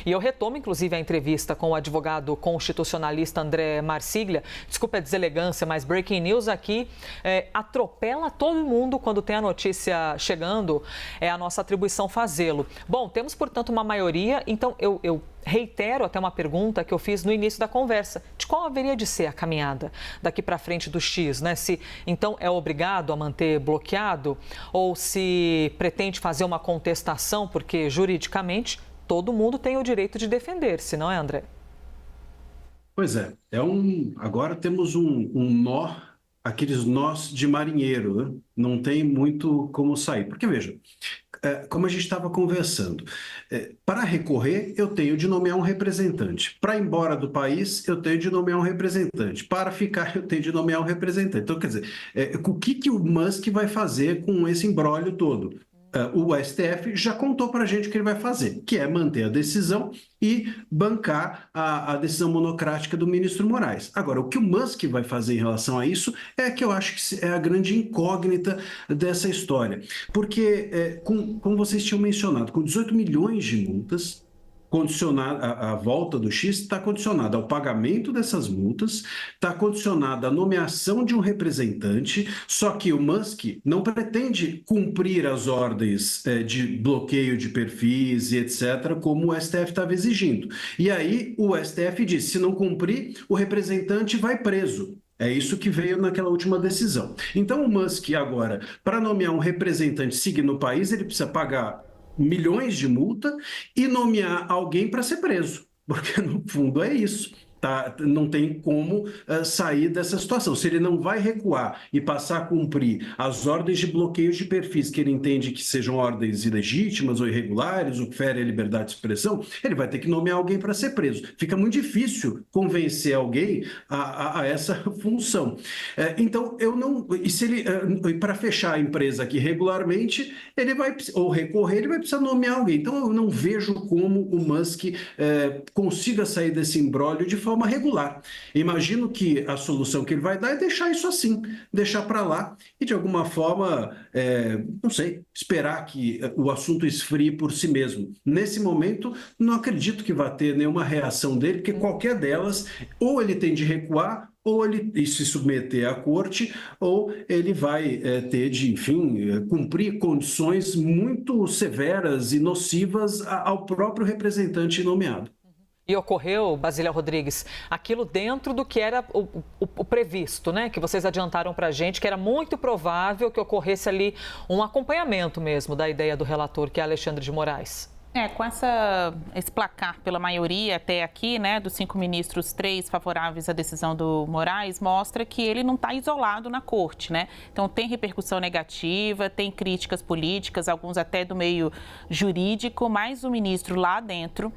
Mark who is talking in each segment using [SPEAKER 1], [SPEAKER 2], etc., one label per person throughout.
[SPEAKER 1] E eu retomo, inclusive, a entrevista com o advogado constitucionalista André Marsiglia. Desculpa a deselegância, mas breaking news aqui atropela todo mundo quando tem a notícia chegando. É a nossa atribuição fazê-lo. Bom, temos, portanto, uma maioria, então eu reitero até uma pergunta que eu fiz no início da conversa, de qual haveria de ser a caminhada daqui para frente do X, né? Se então é obrigado a manter bloqueado ou se pretende fazer uma contestação, porque juridicamente todo mundo tem o direito de defender-se, não é, André?
[SPEAKER 2] Pois é, agora temos um nó, aqueles nós de marinheiro, né? Não tem muito como sair, porque veja, como a gente estava conversando, para recorrer, eu tenho de nomear um representante. Para ir embora do país, eu tenho de nomear um representante. Para ficar, eu tenho de nomear um representante. Então, quer dizer, o que o Musk vai fazer com esse imbróglio todo? O STF já contou para a gente o que ele vai fazer, que é manter a decisão e bancar a decisão monocrática do ministro Moraes. Agora, o que o Musk vai fazer em relação a isso é que eu acho que é a grande incógnita dessa história. Porque, como vocês tinham mencionado, com 18 milhões de multas, a volta do X está condicionada ao pagamento dessas multas, está condicionada à nomeação de um representante, só que o Musk não pretende cumprir as ordens de bloqueio de perfis e etc., como o STF estava exigindo. E aí o STF disse, se não cumprir, o representante vai preso. É isso que veio naquela última decisão. Então o Musk agora, para nomear um representante seguindo o país, ele precisa pagar milhões de multa e nomear alguém para ser preso, porque no fundo é isso. Tá? Não tem como sair dessa situação. Se ele não vai recuar e passar a cumprir as ordens de bloqueio de perfis que ele entende que sejam ordens ilegítimas ou irregulares, ou que ferem a liberdade de expressão, ele vai ter que nomear alguém para ser preso. Fica muito difícil convencer alguém a essa função. Então, eu não... E se ele, para fechar a empresa aqui regularmente, ele vai, ou recorrer, ele vai precisar nomear alguém. Então, eu não vejo como o Musk consiga sair desse imbróglio de forma regular. Imagino que a solução que ele vai dar é deixar isso assim, deixar para lá e, de alguma forma, não sei, esperar que o assunto esfrie por si mesmo. Nesse momento, não acredito que vá ter nenhuma reação dele, porque qualquer delas, ou ele tem de recuar, ou ele se submeter à corte, ou ele vai ter de, enfim, cumprir condições muito severas e nocivas ao próprio representante nomeado.
[SPEAKER 1] E ocorreu, Basília Rodrigues, aquilo dentro do que era o previsto, né? Que vocês adiantaram para a gente, que era muito provável que ocorresse ali um acompanhamento mesmo da ideia do relator, que é Alexandre de Moraes.
[SPEAKER 3] Com esse placar pela maioria até aqui, né, dos 5 ministros, 3 favoráveis à decisão do Moraes, mostra que ele não está isolado na corte, né? Então tem repercussão negativa, tem críticas políticas, alguns até do meio jurídico, mas o ministro lá dentro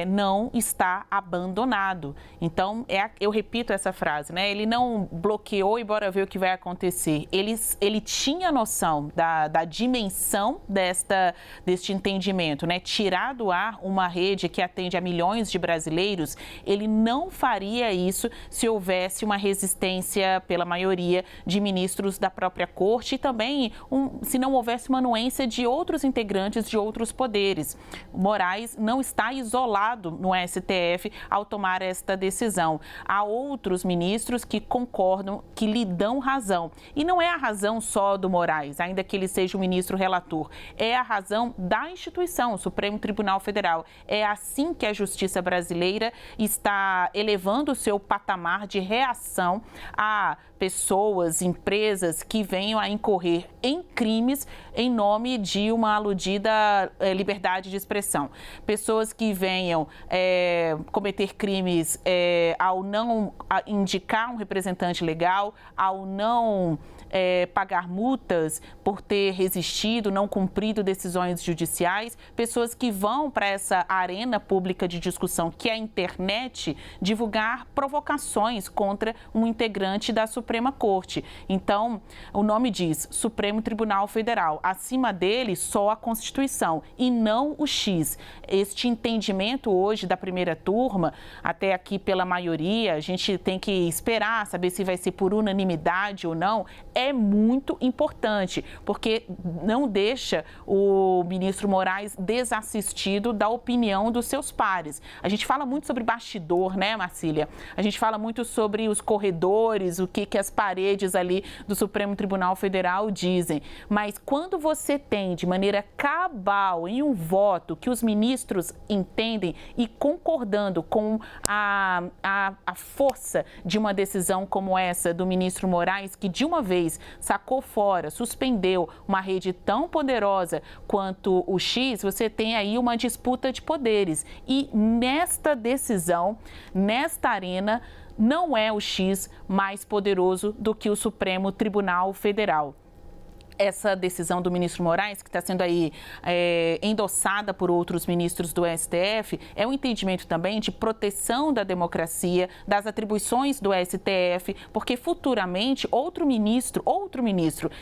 [SPEAKER 3] não está abandonado. Então, eu repito essa frase, né? Ele não bloqueou e bora ver o que vai acontecer. Ele tinha noção da dimensão deste entendimento, né? Tirar do ar uma rede que atende a milhões de brasileiros, ele não faria isso se houvesse uma resistência pela maioria de ministros da própria corte e também se não houvesse uma anuência de outros integrantes de outros poderes. O Moraes não está isolado no STF ao tomar esta decisão. Há outros ministros que concordam, que lhe dão razão. E não é a razão só do Moraes, ainda que ele seja o ministro relator. É a razão da instituição, o Supremo Tribunal Federal. É assim que a justiça brasileira está elevando o seu patamar de reação a pessoas, empresas que venham a incorrer em crimes em nome de uma aludida liberdade de expressão. Pessoas que venham cometer crimes ao não indicar um representante legal, ao não pagar multas por ter resistido, não cumprido decisões judiciais, pessoas que vão para essa arena pública de discussão, que é a internet, divulgar provocações contra um integrante da Suprema Corte. Então, o nome diz Supremo Tribunal Federal. Acima dele, só a Constituição e não o X. Este entendimento entendimento hoje da primeira turma, até aqui pela maioria, a gente tem que esperar, saber se vai ser por unanimidade ou não, é muito importante, porque não deixa o ministro Moraes desassistido da opinião dos seus pares. A gente fala muito sobre bastidor, né, Marcília? A gente fala muito sobre os corredores, o que as paredes ali do Supremo Tribunal Federal dizem. Mas quando você tem de maneira cabal em um voto que os ministros entendem e concordando com a força de uma decisão como essa do ministro Moraes, que de uma vez sacou fora, suspendeu uma rede tão poderosa quanto o X, você tem aí uma disputa de poderes. E nesta decisão, nesta arena, não é o X mais poderoso do que o Supremo Tribunal Federal. Essa decisão do ministro Moraes, que está sendo aí endossada por outros ministros do STF, é um entendimento também de proteção da democracia, das atribuições do STF, porque futuramente outro ministro,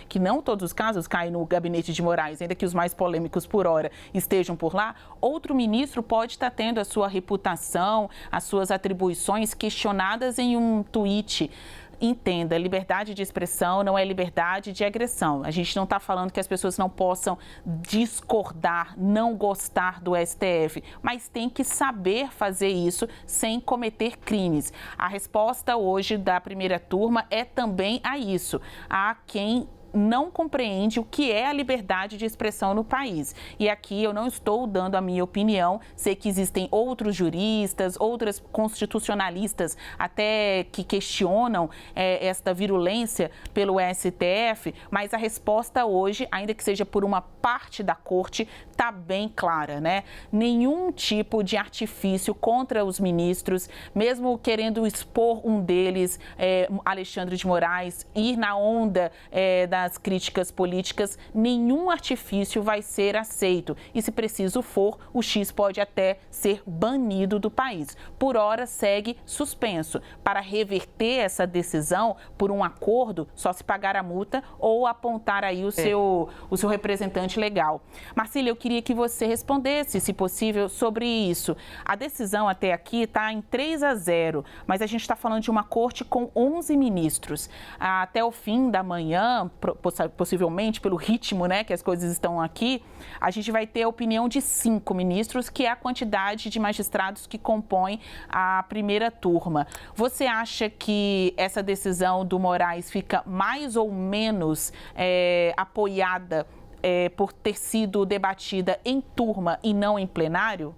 [SPEAKER 3] que não todos os casos caem no gabinete de Moraes, ainda que os mais polêmicos por hora estejam por lá, outro ministro pode estar tendo a sua reputação, as suas atribuições questionadas em um tweet. Entenda, liberdade de expressão não é liberdade de agressão. A gente não está falando que as pessoas não possam discordar, não gostar do STF, mas tem que saber fazer isso sem cometer crimes. A resposta hoje da primeira turma é também a isso, a quem não compreende o que é a liberdade de expressão no país. E aqui eu não estou dando a minha opinião, sei que existem outros juristas, outras constitucionalistas até que questionam esta virulência pelo STF, mas a resposta hoje, ainda que seja por uma parte da corte, está bem clara, né? Nenhum tipo de artifício contra os ministros, mesmo querendo expor um deles, Alexandre de Moraes, ir na onda das críticas políticas, nenhum artifício vai ser aceito. E se preciso for, o X pode até ser banido do país. Por hora, segue suspenso. Para reverter essa decisão por um acordo, só se pagar a multa ou apontar aí o seu representante legal. Marcília, eu queria que você respondesse, se possível, sobre isso. A decisão até aqui está em 3-0, mas a gente está falando de uma corte com 11 ministros. Até o fim da manhã, possivelmente pelo ritmo, né, que as coisas estão aqui, a gente vai ter a opinião de 5 ministros, que é a quantidade de magistrados que compõem a primeira turma. Você acha que essa decisão do Moraes fica mais ou menos apoiada por ter sido debatida em turma e não em plenário?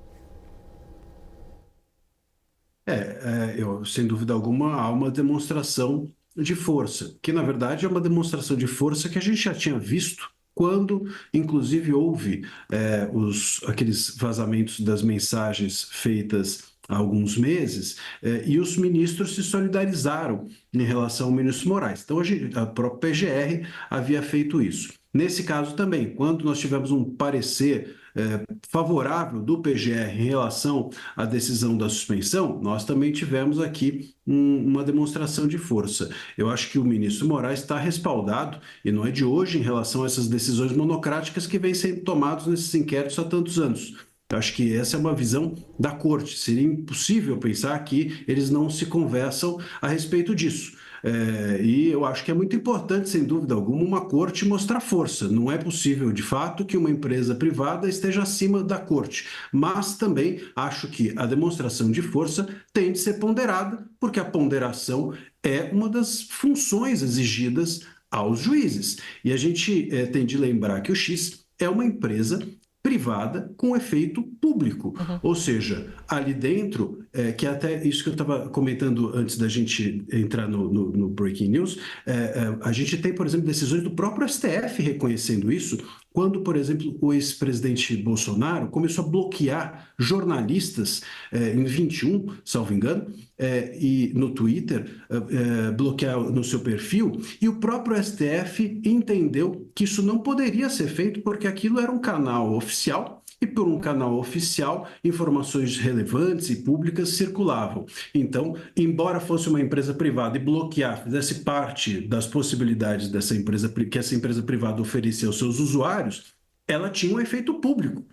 [SPEAKER 2] Eu, sem dúvida alguma, há uma demonstração de força, que na verdade é uma demonstração de força que a gente já tinha visto quando, inclusive, houve aqueles vazamentos das mensagens feitas há alguns meses, e os ministros se solidarizaram em relação ao ministro Moraes. Então, a própria PGR havia feito isso. Nesse caso também, quando nós tivemos um parecer favorável do PGR em relação à decisão da suspensão, nós também tivemos aqui uma demonstração de força. Eu acho que o ministro Moraes está respaldado, e não é de hoje, em relação a essas decisões monocráticas que vêm sendo tomadas nesses inquéritos há tantos anos. Eu acho que essa é uma visão da corte. Seria impossível pensar que eles não se conversam a respeito disso. E eu acho que é muito importante, sem dúvida alguma, uma corte mostrar força. Não é possível, de fato, que uma empresa privada esteja acima da corte. Mas também acho que a demonstração de força tem de ser ponderada, porque a ponderação é uma das funções exigidas aos juízes. E a gente tem de lembrar que o X é uma empresa privada com efeito público. Ou seja, ali dentro, que é até isso que eu estava comentando antes da gente entrar no Breaking News, a gente tem, por exemplo, decisões do próprio STF reconhecendo isso, quando, por exemplo, o ex-presidente Bolsonaro começou a bloquear jornalistas em 21, salvo engano, e no Twitter, bloquear no seu perfil, e o próprio STF entendeu que isso não poderia ser feito porque aquilo era um canal oficial, e por um canal oficial, informações relevantes e públicas circulavam. Então, embora fosse uma empresa privada e bloquear fizesse parte das possibilidades dessa empresa, que essa empresa privada oferecia aos seus usuários, ela tinha um efeito público.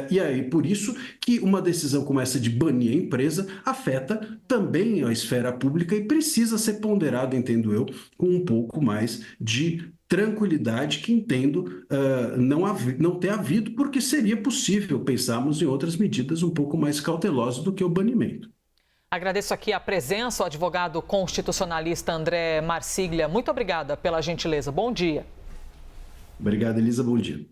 [SPEAKER 2] E aí, por isso que uma decisão como essa de banir a empresa afeta também a esfera pública e precisa ser ponderado, entendo eu, com um pouco mais de tranquilidade, que entendo não ter havido, porque seria possível pensarmos em outras medidas um pouco mais cautelosas do que o banimento.
[SPEAKER 1] Agradeço aqui a presença, o advogado constitucionalista André Marsiglia. Muito obrigada pela gentileza. Bom dia.
[SPEAKER 2] Obrigado, Elisa. Bom dia.